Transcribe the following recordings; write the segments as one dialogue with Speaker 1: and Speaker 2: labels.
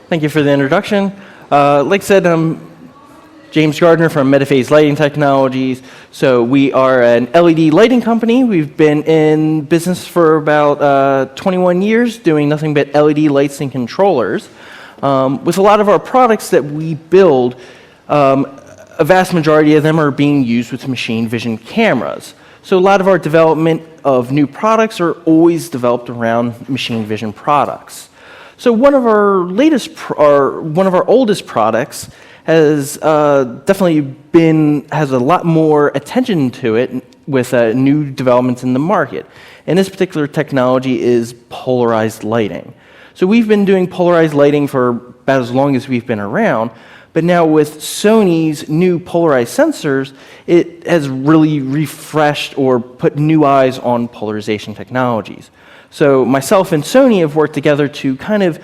Speaker 1: Thank you for the introduction. Like I said, I'm James Gardiner from Metaphase Lighting Technologies. So we are an LED lighting company. We've been in business for about 21 years, doing nothing but LED lights and controllers. With a lot of our products that we build, a vast majority of them are being used with machine vision cameras. So a lot of our development of new products are always developed around machine vision products. So one of our oldest products has definitely has a lot more attention to it with new developments in the market. And this particular technology is polarized lighting. So we've been doing polarized lighting for about as long as we've been around, but now with Sony's new polarized sensors, it has really refreshed or put new eyes on polarization technologies. So myself and Sony have worked together to kind of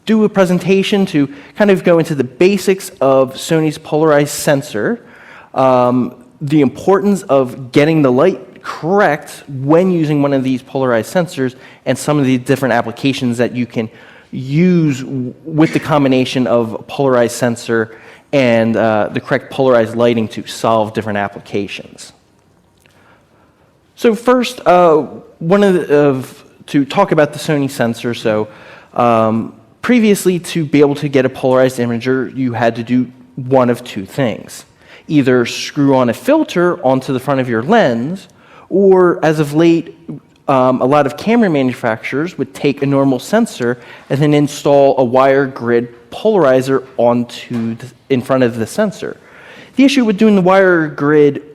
Speaker 1: do a presentation to kind of go into the basics of Sony's polarized sensor, the importance of getting the light correct when using one of these polarized sensors, and some of the different applications that you can use with the combination of polarized sensor and the correct polarized lighting to solve different applications. So first, to talk about the Sony sensor. So previously, to be able to get a polarized imager, you had to do one of two things. Either screw on a filter onto the front of your lens, or as of late, a lot of camera manufacturers would take a normal sensor and then install a wire grid polarizer in front of the sensor. The issue with doing the wire grid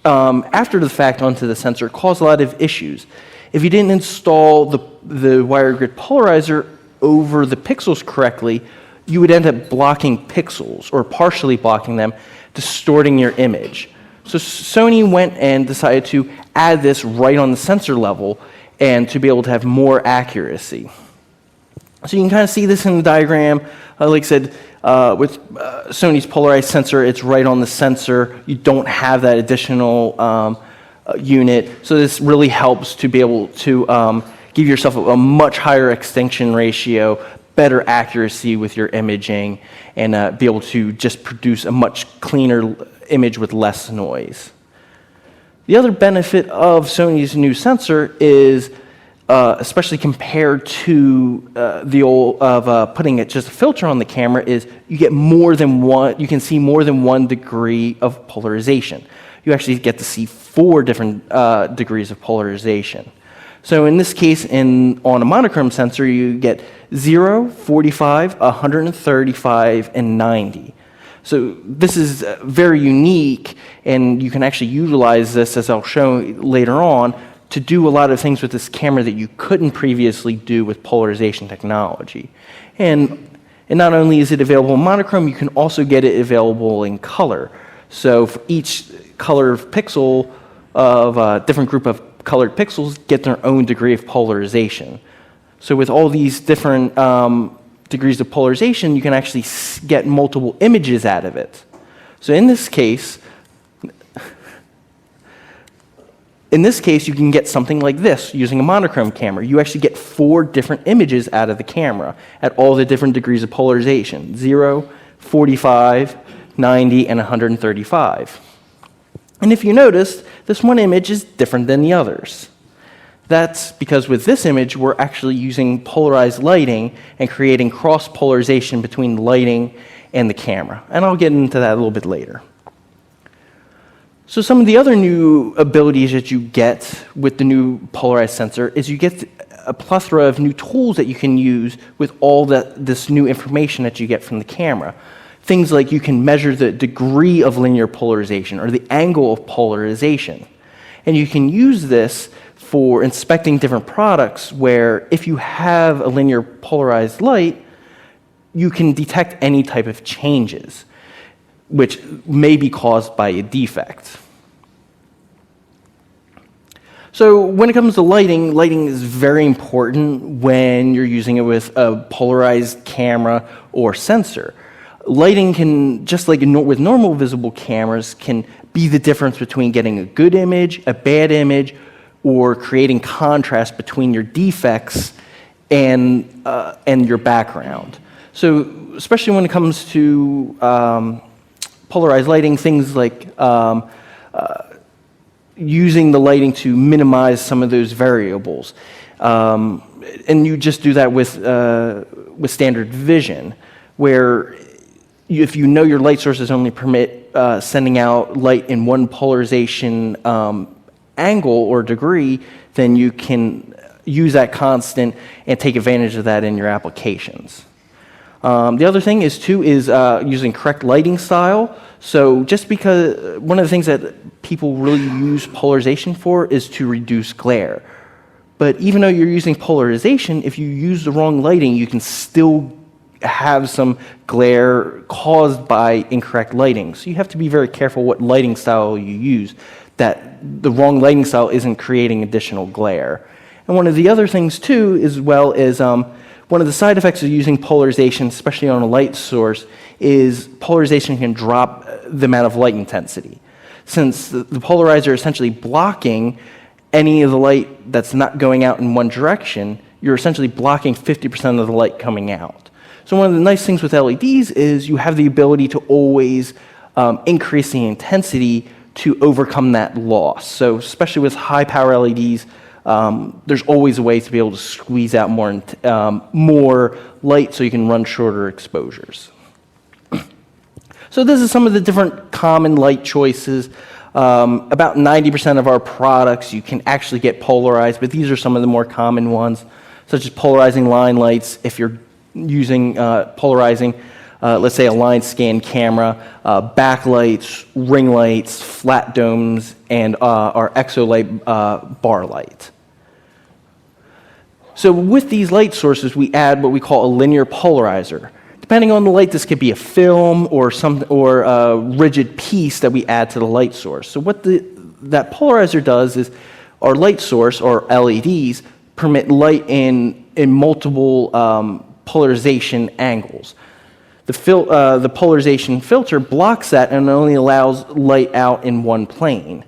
Speaker 1: after the fact onto the sensor caused a lot of issues. If you didn't install the wire grid polarizer over the pixels correctly, you would end up blocking pixels or partially blocking them, distorting your image. So Sony went and decided to add this right on the sensor level and to be able to have more accuracy. So you can kind of see this in the diagram. Like I said, with Sony's polarized sensor, it's right on the sensor. You don't have that additional unit. So this really helps to be able to give yourself a much higher extinction ratio, better accuracy with your imaging, and be able to just produce a much cleaner image with less noise. The other benefit of Sony's new sensor is, especially compared to the old putting just a filter on the camera, is you get more than one. You can see more than 1 degree of polarization. You actually get to see 4 different degrees of polarization. So in this case, on a monochrome sensor, you get 0, 45, 135, and 90. So this is very unique, and you can actually utilize this, as I'll show later on, to do a lot of things with this camera that you couldn't previously do with polarization technology. And not only is it available in monochrome, you can also get it available in color. So for each color of pixel of a different group of colored pixels get their own degree of polarization. So with all these different degrees of polarization, you can actually get multiple images out of it. So in this case, you can get something like this using a monochrome camera. You actually get 4 different images out of the camera at all the different degrees of polarization: 0, 45, 90, and 135. And if you notice, this one image is different than the others. That's because with this image, we're actually using polarized lighting and creating cross-polarization between the lighting and the camera. And I'll get into that a little bit later. So some of the other new abilities that you get with the new polarized sensor is you get a plethora of new tools that you can use with all this new information that you get from the camera. Things like you can measure the degree of linear polarization or the angle of polarization. And you can use this for inspecting different products where if you have a linear polarized light, you can detect any type of changes, which may be caused by a defect. So when it comes to lighting, lighting is very important when you're using it with a polarized camera or sensor. Lighting can, just like with normal visible cameras, can be the difference between getting a good image, a bad image, or creating contrast between your defects and your background. So especially when it comes to polarized lighting, things like using the lighting to minimize some of those variables. And you just do that with standard vision, where if you know your light sources only permit sending out light in one polarization angle or degree, then you can use that constant and take advantage of that in your applications. The other thing is using correct lighting style. So just because one of the things that people really use polarization for is to reduce glare. But even though you're using polarization, if you use the wrong lighting, you can still have some glare caused by incorrect lighting. So you have to be very careful what lighting style you use, that the wrong lighting style isn't creating additional glare. And one of the other things too, as well, is one of the side effects of using polarization, especially on a light source, is polarization can drop the amount of light intensity. Since the polarizer is essentially blocking any of the light that's not going out in one direction, you're essentially blocking 50% of the light coming out. So one of the nice things with LEDs is you have the ability to always increase the intensity to overcome that loss. So especially with high power LEDs, there's always a way to be able to squeeze out more light so you can run shorter exposures. So this is some of the different common light choices. About 90% of our products you can actually get polarized, but these are some of the more common ones, such as polarizing line lights. If you're using polarizing, let's say a line scan camera, backlights, ring lights, flat domes, and our exolight bar light. So with these light sources, we add what we call a linear polarizer. Depending on the light, this could be a film or a rigid piece that we add to the light source. So what that polarizer does is our light source, or LEDs, permit light in multiple polarization angles. The polarization filter blocks that and only allows light out in one plane.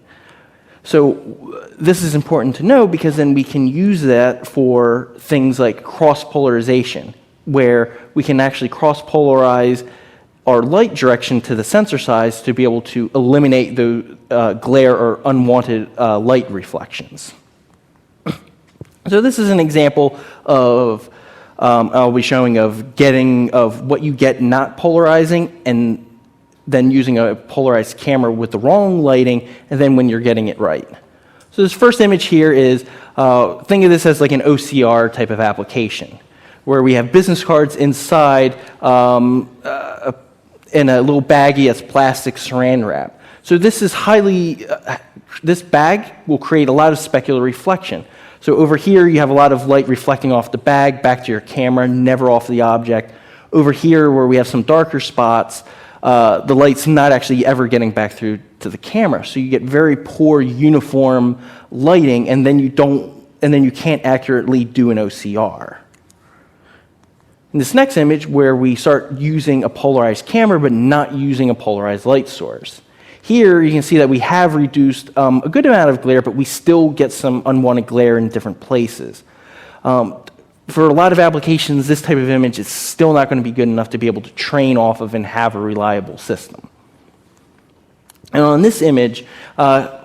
Speaker 1: So this is important to know because then we can use that for things like cross-polarization, where we can actually cross-polarize our light direction to the sensor size to be able to eliminate the glare or unwanted light reflections. So this is an example of I'll be showing of what you get not polarizing and then using a polarized camera with the wrong lighting, and then when you're getting it right. So this first image here is, think of this as like an OCR type of application, where we have business cards inside in a little baggie that's plastic saran wrap. So this is this bag will create a lot of specular reflection. So over here, you have a lot of light reflecting off the bag, back to your camera, never off the object. Over here, where we have some darker spots, the light's not actually ever getting back through to the camera. So you get very poor uniform lighting, and then you can't accurately do an OCR. In this next image, where we start using a polarized camera, but not using a polarized light source. Here, you can see that we have reduced a good amount of glare, but we still get some unwanted glare in different places. For a lot of applications, this type of image is still not going to be good enough to be able to train off of and have a reliable system. And on this image, where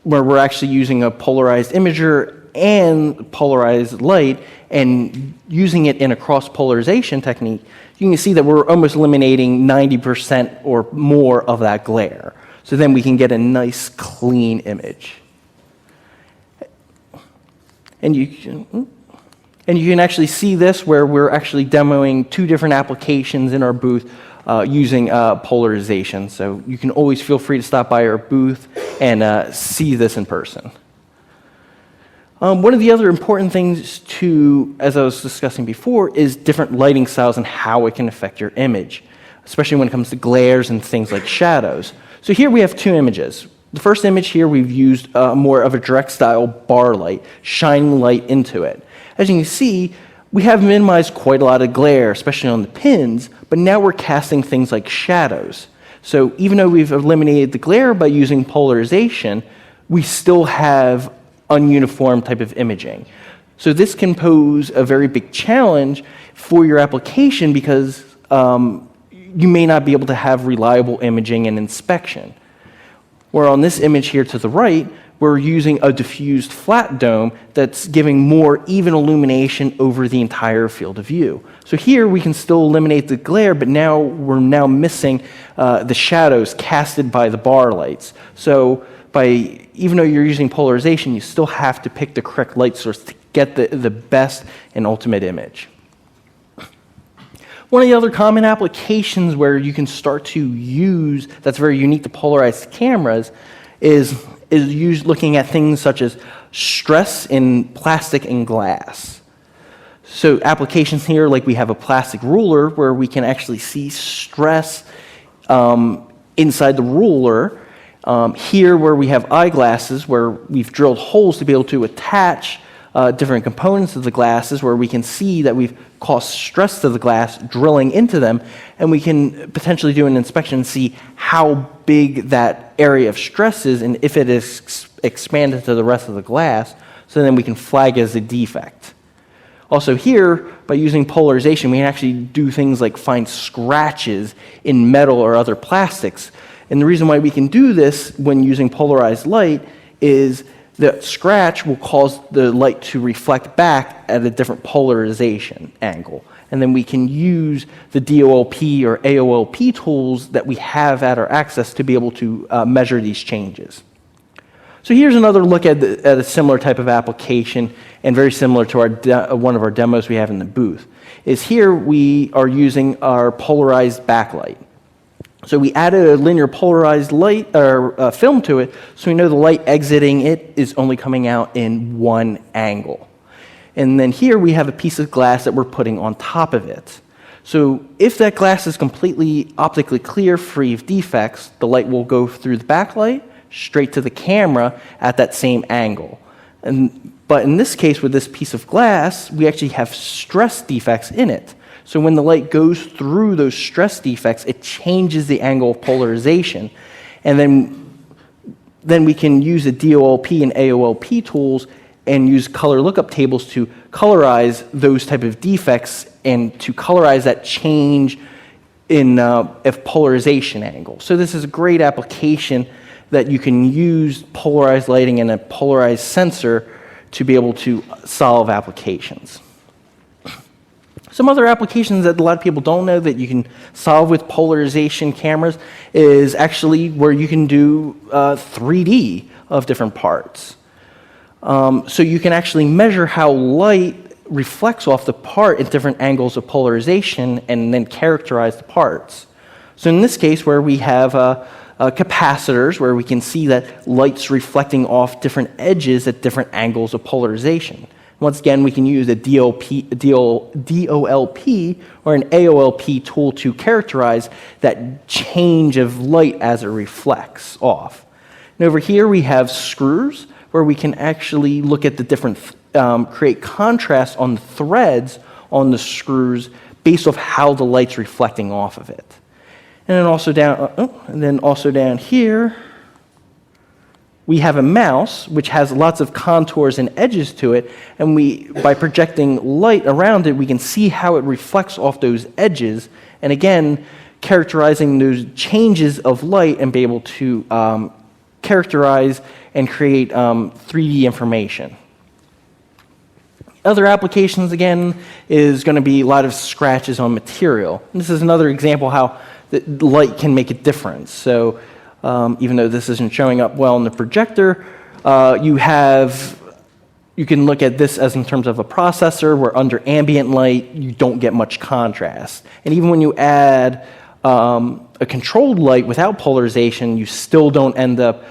Speaker 1: we're actually using a polarized imager and polarized light and using it in a cross-polarization technique, you can see that we're almost eliminating 90% or more of that glare. So then we can get a nice, clean image. And you can actually see this where we're actually demoing two different applications in our booth using polarization. So you can always feel free to stop by our booth and see this in person. One of the other important things as I was discussing before, is different lighting styles and how it can affect your image, especially when it comes to glares and things like shadows. So here we have two images. The first image here, we've used more of a direct style bar light, shining light into it. As you can see, we have minimized quite a lot of glare, especially on the pins, but now we're casting things like shadows. So even though we've eliminated the glare by using polarization, we still have ununiform type of imaging. So this can pose a very big challenge for your application because you may not be able to have reliable imaging and inspection. Where on this image here to the right, we're using a diffused flat dome that's giving more even illumination over the entire field of view. So here we can still eliminate the glare, but now we're missing the shadows casted by the bar lights. So even though you're using polarization, you still have to pick the correct light source to get the best and ultimate image. One of the other common applications where you can start to use, that's very unique to polarized cameras, is looking at things such as stress in plastic and glass. So applications here, like we have a plastic ruler where we can actually see stress inside the ruler. Here where we have eyeglasses where we've drilled holes to be able to attach different components of the glasses where we can see that we've caused stress to the glass drilling into them, and we can potentially do an inspection and see how big that area of stress is and if it is expanded to the rest of the glass, so then we can flag it as a defect. Also here, by using polarization, we can actually do things like find scratches in metal or other plastics. And the reason why we can do this when using polarized light is the scratch will cause the light to reflect back at a different polarization angle. And then we can use the DOLP or AOLP tools that we have at our access to be able to measure these changes. So here's another look at a similar type of application, and very similar to one of our demos we have in the booth. Is here we are using our polarized backlight. So we added a linear polarized light or film to it, so we know the light exiting it is only coming out in one angle. And then here we have a piece of glass that we're putting on top of it. So if that glass is completely optically clear, free of defects, the light will go through the backlight straight to the camera at that same angle. But in this case, with this piece of glass, we actually have stress defects in it. So when the light goes through those stress defects, it changes the angle of polarization. And then we can use the DOLP and AOLP tools and use color lookup tables to colorize those type of defects and to colorize that change in polarization angle. So this is a great application that you can use polarized lighting and a polarized sensor to be able to solve applications. Some other applications that a lot of people don't know that you can solve with polarization cameras is actually where you can do 3D of different parts. So you can actually measure how light reflects off the part at different angles of polarization and then characterize the parts. So in this case, where we have capacitors, where we can see that light's reflecting off different edges at different angles of polarization. Once again, we can use a DOLP or an AOLP tool to characterize that change of light as it reflects off. And over here we have screws, where we can actually look at the different, create contrast on the threads on the screws based off how the light's reflecting off of it. And then also down here, we have a mouse which has lots of contours and edges to it, and by projecting light around it, we can see how it reflects off those edges, and again, characterizing those changes of light and be able to characterize and create 3D information. Other applications, again, is going to be a lot of scratches on material. And this is another example how the light can make a difference. So even though this isn't showing up well in the projector, you can look at this as in terms of a processor where under ambient light, you don't get much contrast. And even when you add a controlled light without polarization, you still don't end up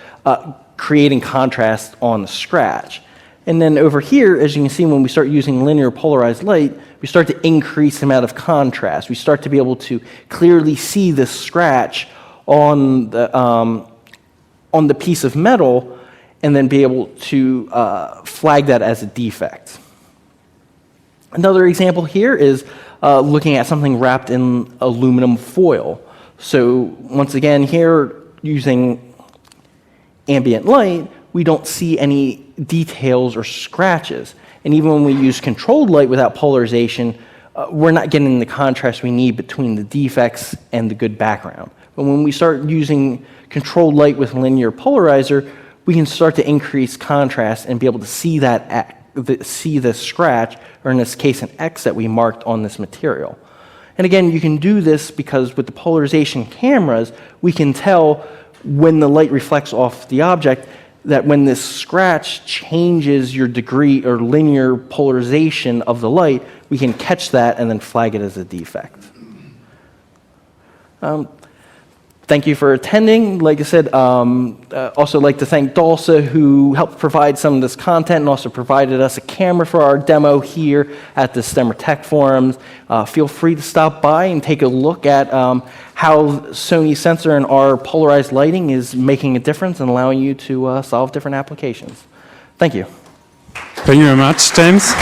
Speaker 1: creating contrast on the scratch. And then over here, as you can see, when we start using linear polarized light, we start to increase the amount of contrast. We start to be able to clearly see the scratch on the piece of metal and then be able to flag that as a defect. Another example here is looking at something wrapped in aluminum foil. So once again here, using ambient light, we don't see any details or scratches. And even when we use controlled light without polarization, we're not getting the contrast we need between the defects and the good background. But when we start using controlled light with linear polarizer, we can start to increase contrast and be able to see see the scratch, or in this case an X that we marked on this material. And again, you can do this because with the polarization cameras, we can tell when the light reflects off the object that when this scratch changes your degree or linear polarization of the light, we can catch that and then flag it as a defect. Thank you for attending. Like I said, also like to thank Dalsa, who helped provide some of this content and also provided us a camera for our demo here at the STEM or Tech Forums. Feel free to stop by and take a look at how Sony sensor and our polarized lighting is making a difference and allowing you to solve different applications. Thank you.
Speaker 2: Thank you very much, James.